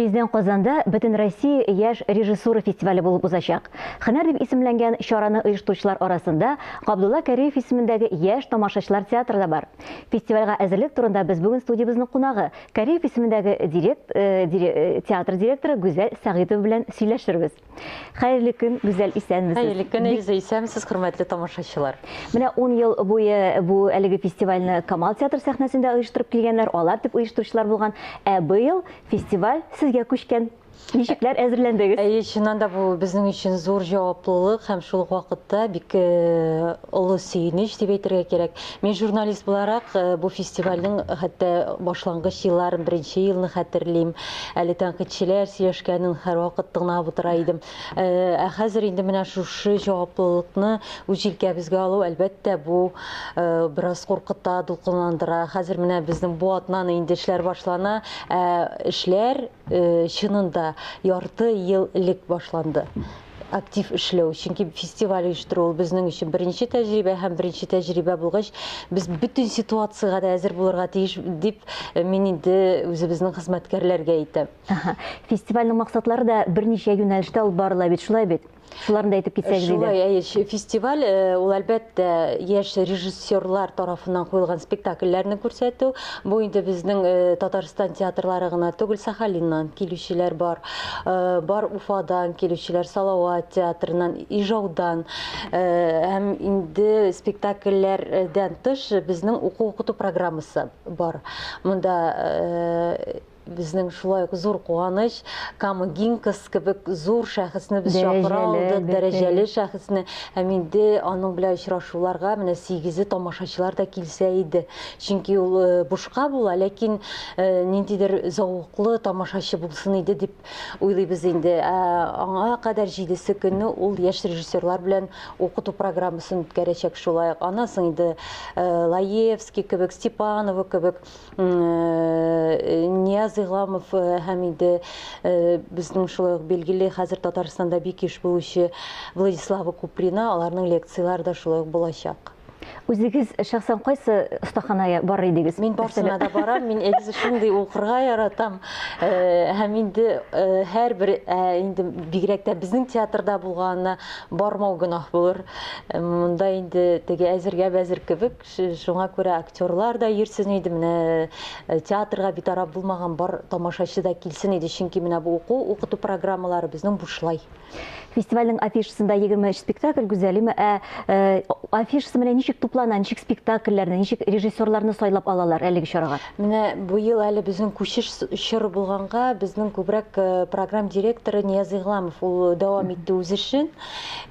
Тиздән Казанда Бөтен Россия яшь режиссура фестивале булып узачак. Һөнәр дип исемләнгән чараны оештыручылар арасында Габдулла Кәриев исемендәге яшь тамашачылар театры да бар. Фестивальгә әзерлек турында без бүген студиябызның кунагы Кәриев исемендәге театр директоры Гүзәл Сәгыйтова белән сөйләшербез. Хәерле көн, Гүзәл, исәнмесез? Хәерле көн, исәнмесез, хөрмәтле тамашачылар. Менә 10 ел буе бу әлеге фестивальне Камал театр сәхнәсендә оештырып килгәннәр, алар дип оештыручылар булган. Быел фестиваль сезгә күчкән. Ничекләр әзерләндегез? Чыннан да бу безнең өчен зур җаваплылык һәм шул ук вакытта бик олы сөенеч дип әйтергә кирәк. Мин журналист буларак бу фестивальнең хәтта башлангыч елларын, беренче елны хәтерлим. Әле тәнкыйтьчеләр сөйләшкәнен һәрвакыт тыңлап утыра идем. Хәзер инде менә шушы җаваплылыкны үз җилкәбезгә алу, әлбәттә, бу бераз куркыта, дулкынландыра. Хәзер менә безнең бу атнаны инде эшләр башлана. Эшләр чынында ярты ел элек башланды. Актив эшләү, чөнки фестиваль оештыру безнең өчен беренче тәҗрибә һәм беренче тәҗрибә булгач, без бөтен ситуациягә дә әзер булырга тиеш дип мин инде үзебезнең хезмәткәрләргә әйтәм. Фестивальнең максатлары да берничә юнәлештә алып барыла бит, шулай бит? Шуларны да әйтеп китсәгез иде. Шулай, фестиваль ул әлбәттә яшь режиссерлар тарафыннан куелган спектакльләрне күрсәтү. Бу инде безнең Татарстан театрлары гына түгел, Сахалиннан килүчеләр бар. Бар Уфадан килүчеләр, Салават театрынан, Ижаудан. Һәм инде спектакльләрдән тыш безнең укыту программасы бар. Монда безнең шулай зур куаныч, Кама Гинкас кебек зур шәхесне без чакыра алдык, дәрәҗәле шәхесне. Һәм инде аның белән очрашуларга менә 8 тамашачылар да килсә иде. Чөнки ул бушка була, ләкин ниндидер зауыклы тамашачы булсын иде дип уйлыйбыз инде. Аңа кадәр 7 көнне ул яшь режиссерлар белән укыту программасын үткәрәчәк шулай. Анасын инде Лаевский кебек, Степанова кебек, Игламов һәм инде безнең шулай билгеле хәзер Татарстанда бик еш булучы Владислава Куприна, аларның лекциялары да шулай булачак. Үзегез шәхсән кайсы остаханага бар идегез? Мин барсына да барам, мин әгез шундый укырга яратам. Һәм инде һәрбер инде бигрәк тә безнең театрда булганына бармау гөнаһ булыр. Монда инде теге әзергә бәзер кебек, шуңа күрә актерлар да йөрсен иде, менә театрга битараф булмаган бар тамашачы да килсен иде, чөнки менә бу укыту программалары безнең бушлай. Фестивальнең афишасында 23 спектакль, Гүзәлиме, афишасы менә ничек туплана, ничек спектакльләрне, ничек режиссерларны сайлап алалар әлеге чарага? Менә бу ел әле безнең күчеш чоры булганга, безнең күбрәк программ директоры Нияз Игламов ул дәвам итте үз эшен.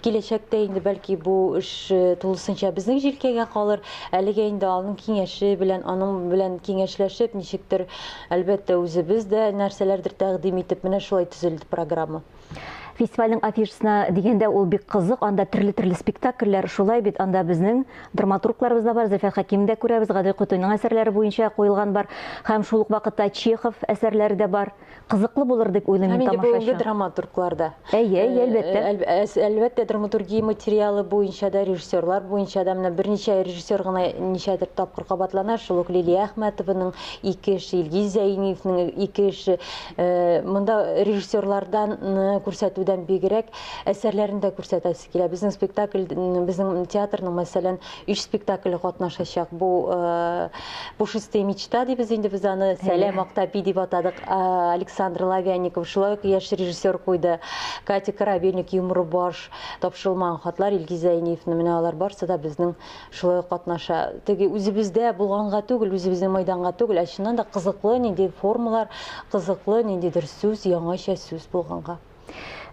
Киләчәктә инде бәлки бу эш тулысынча безнең җилкәгә калыр. Әлегә инде аның киңәше белән, аның белән киңәшләшеп, ничектер әлбәттә үзебез дә нәрсәләрдер тәкъдим итеп, менә шулай төзелде программа. Фестивальнең афишасына дигәндә ул бик кызык, анда төрле спектакльләр, шулай бит, анда безнең драматургларыбыз да бар, Зөфәр Хәким дә күрәбез, Гади Котойның әсәрләре буенча куелган бар, һәм шул ук вакытта Чехов әсәрләре дә бар. Кызыклы булыр дип уйлыйм тамашачы. Инде драматургларда. Әлбәттә. Әлбәттә, драматургия материалы буенча да, режиссерлар буенча да, менә берничә режиссер гына ничәдер тапкыр кабатлана, шул ук Лилия Әхмәтованың 2 эше, Илгиз Зәйниевның 2 эше. Монда режиссерлардан күрсәтүдән бигрәк әсәрләрендә күрсәтәсе килә. Безнең спектакль, безнең театрның мәсәлән 3 спектакль катнашачак. Бу «Пушистая мечта» дибез инде без аны, «Сәлам Актапи» дип атадык. Александр Лавянников шулай ук яшь режиссер куйды. Катя Корабельник, «Юмор баш», тапшырылмаган хатлар, Илгиз Зәйниевның, менә алар барсы да безнең шулай катнаша. Теге үзебездә булганга түгел, үзебезнең мәйданга түгел, чыннан да кызыклы нинди формалар, кызыклы ниндидер сүз, яңача сүз булганга.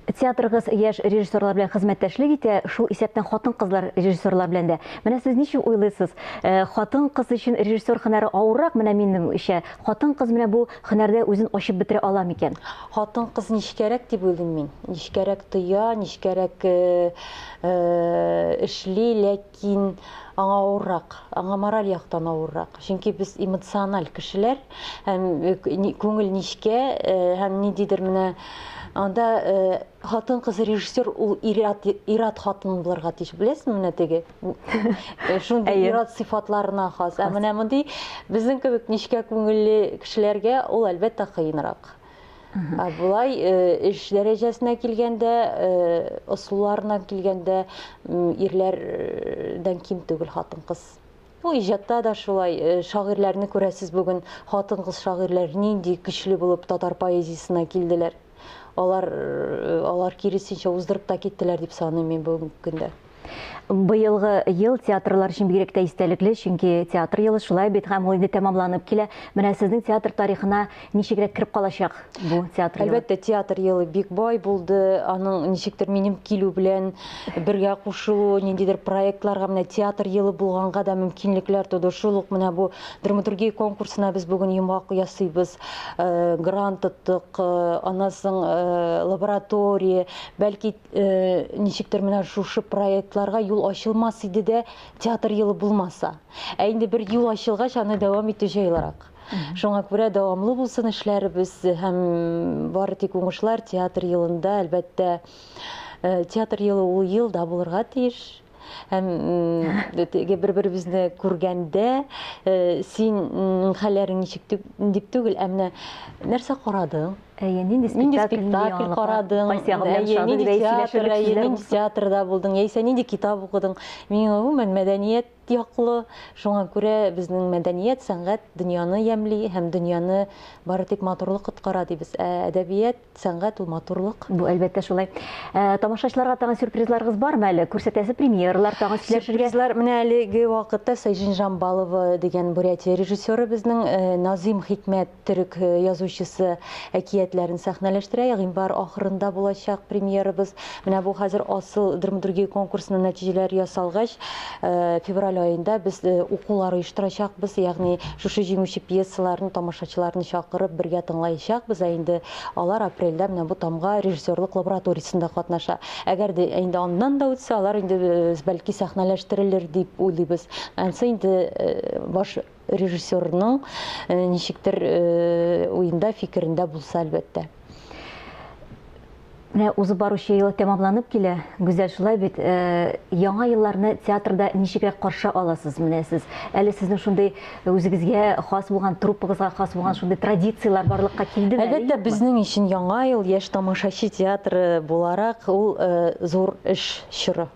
Театрыгыз яшь режиссерлар белән хезмәттәшлек итә, шул исәптән хатын-кызлар режиссерлар белән дә. Менә сез ничек уйлыйсыз? Хатын-кыз өчен режиссер һөнәре авыррак, менә минем эшә. Хатын-кыз менә бу һөнәрдә үзен ачып бетерә ала микән? Хатын-кыз ничкәрәк дип уйлыйм мин. Ничкәрәк тоя, ничкәрәк эшли, ләкин аңа авыррак, аңа мораль яктан авыррак. Чөнки без эмоциональ кешеләр, һәм күңел ничкә, һәм ниндидер менә анда хатын-кыз режиссер ул ират хатын булырга тиеш, беләсезме, менә теге шундый ират сыйфатларына хас. Менә мондый безнең кебек ничкә күңелле кешеләргә ул әлбәттә кыенрак. Булай эш дәрәҗәсенә килгәндә, ысулларына килгәндә ирләрдән ким түгел хатын-кыз. Ул иҗатта да шулай, шагыйрьләрне күрәсез бүген, хатын-кыз шагыйрьләр нинди көчле булып татар поэзиясына килделәр. Алар киресенчә уздырып та киттеләр дип саныйм мин бүгенге көндә. Быелгы ел театрлар өчен бигрәк тә истәлекле, чөнки театр елы шулай бит һәм ул инде тәмамланып килә. Менә сезнең театр тарихына ничегрәк кирип калачак бу театр елы? Әлбәттә, театр елы бик бай булды. Аның ничектер минем килү белән бергә кушылу, ниндидер проектларга менә театр елы булганга да мөмкинлекләр туды. Шул ук менә бу драматургия конкурсына без бүген йомгак ясыйбыз, грант тоттык, аннан соң лаборатория, бәлки ничектер менә шушы проектларга юл ачылмас иде дә театр елы булмаса. Ә инде бер юл ачылгач, аны дәвам итү җайлырак. Шуңа күрә дәвамлы булсын эшләребез һәм бары тик уңышлар театр елында. Әлбәттә, театр елы ул елда булырга тиеш. Һәм бер-беребезне күргәндә син хәлләрең ничек дип түгел, ә менә нәрсә карадың? Нинди спектакль карадың? Нинди театрда булдың? Яисә нинди китап укыдың? Мин гомумән мәдәният яклы. Шуңа күрә безнең мәдәният, сәнгать дөньяны ямьли һәм дөньяны бары тик матурлык коткара дибез. Әдәбият, сәнгать ул матурлык. Бу әлбәттә шулай. Тамашачыларга тагын сюрпризларыгыз бармы әле? Күрсәтәсе премьералар тагын сөйләшергә? Сюрпризлар менә әлеге вакытта Сайжин Жамбалова дигән Бурятия режиссеры безнең Назим Хикмәт төрек язучысы әкиятләрен сәхнәләштерә. Гыйнвар ахырында булачак премьерабыз. Менә бу хәзер асыл драматургия конкурсының нәтиҗәләре ясалгач, февраль айында без укулар оештырачакбыз. Ягъни шушы җиңүче пьесаларны тамашачыларны чакырып бергә тыңлаячакбыз. Инде алар апрельдә менә бу тамга режиссерлык лабораториясендә катнаша. Әгәр дә инде аннан да үтсә, алар инде бәлки сәхнәләштерелер дип уйлыйбыз. Ансы инде баш режиссерның ничектер уенда, фикерендә булса әлбәттә. Менә узып баручы ел тәмамланып килә. Гүзәл, шулай бит. Яңа елларны театрда ничегрәк каршы аласыз менә сез? Әле сезнең шундый үзегезгә хас булган, труппагызга хас булган шундый традициялар барлыкка килдеме? Әлбәттә, безнең өчен яңа ел яшь тамашачы театры буларак ул зур эш чоры.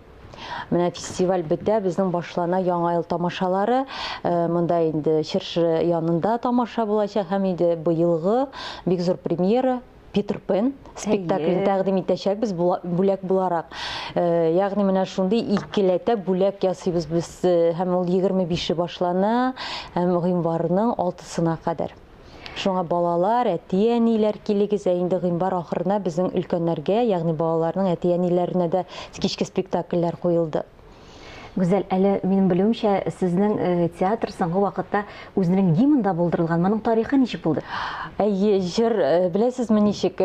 Менә фестиваль бетә, безнең башлана яңа ел тамашалары. Монда инде Чыршы янында тамаша булачак һәм инде быелгы бик зур премьера Питер Пен спектаклен тәкъдим итәчәкбез бүләк буларак. Ягъни менә шундый икеләтә бүләк ясыйбыз без һәм ул 25-е башлана һәм гыйнварның 6-сына кадәр. Шуңа балалар, әти-әниләр килегез, инде гыйнвар ахырына безнең өлкәннәргә, ягъни балаларның әти-әниләренә дә кичке спектакльләр куелды. Гүзәл, әле минем белүемчә, сезнең театр соңгы вакытта үзенең гимнында булдырылган. Моның тарихы ничек булды? Әйе, җыр, беләсезме ничек,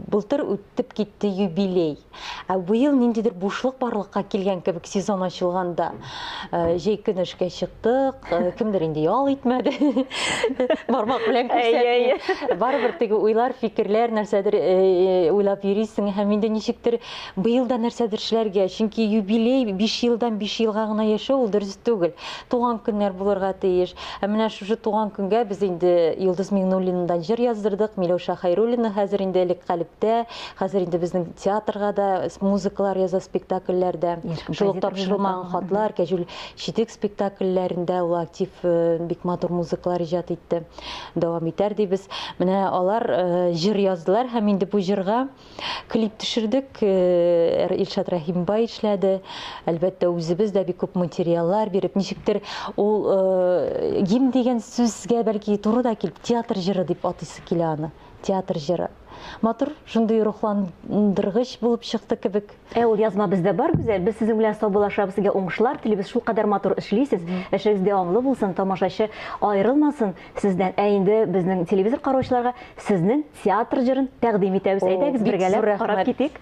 былтыр үтеп китте юбилей. Бу ел ниндидер бушлык барлыкка килгән кебек, сезон ачылганда җәй көн эшкә чыктык, кемдер инде ял итмәде. Бармак белән күрсәтми. Барыбер теге уйлар, фикерләр, нәрсәдер уйлап йөрисең һәм инде ничектер быел да нәрсәдер эшләргә, чөнки юбилей 5 елдан 5 елга гына яшәү ул дөрес түгел. Туган көннәр булырга тиеш. Менә шушы туган көнгә без инде Йолдыз Миңнуллинадан җыр яздырдык. Миләүшә Хәйруллина хәзер инде элек калептә, хәзер инде безнең театрга да музыкалар яза, спектакльләрдә. Шул ук тапшырылмаган хатлар, кәҗүл читек спектакльләрендә ул актив бик матур музыкалар иҗат итте. Дәвам итәр дибез. Менә алар җыр яздылар һәм инде бу җырга клип төшердек. Илшат Рәхимбай эшләде. Әлбәттә, үзебез дә бик күп материаллар биреп, ничектер ул гимн дигән сүзгә бәлки туры да килеп, театр җыры дип атыйсы килә аны. Театр җыры. Матур, шундый рухландыргыч булып чыкты кебек. Ул язма бездә бар, Гүзәл. Без сезнең белән саубуллашабыз, сезгә уңышлар телибез. Шул кадәр матур эшлисез. Эшегез дәвамлы булсын, тамашачы аерылмасын сездән. Инде безнең телевизор караучыларга сезнең театр җырын тәкъдим итәбез. Әйдәгез, бергәләп карап китик.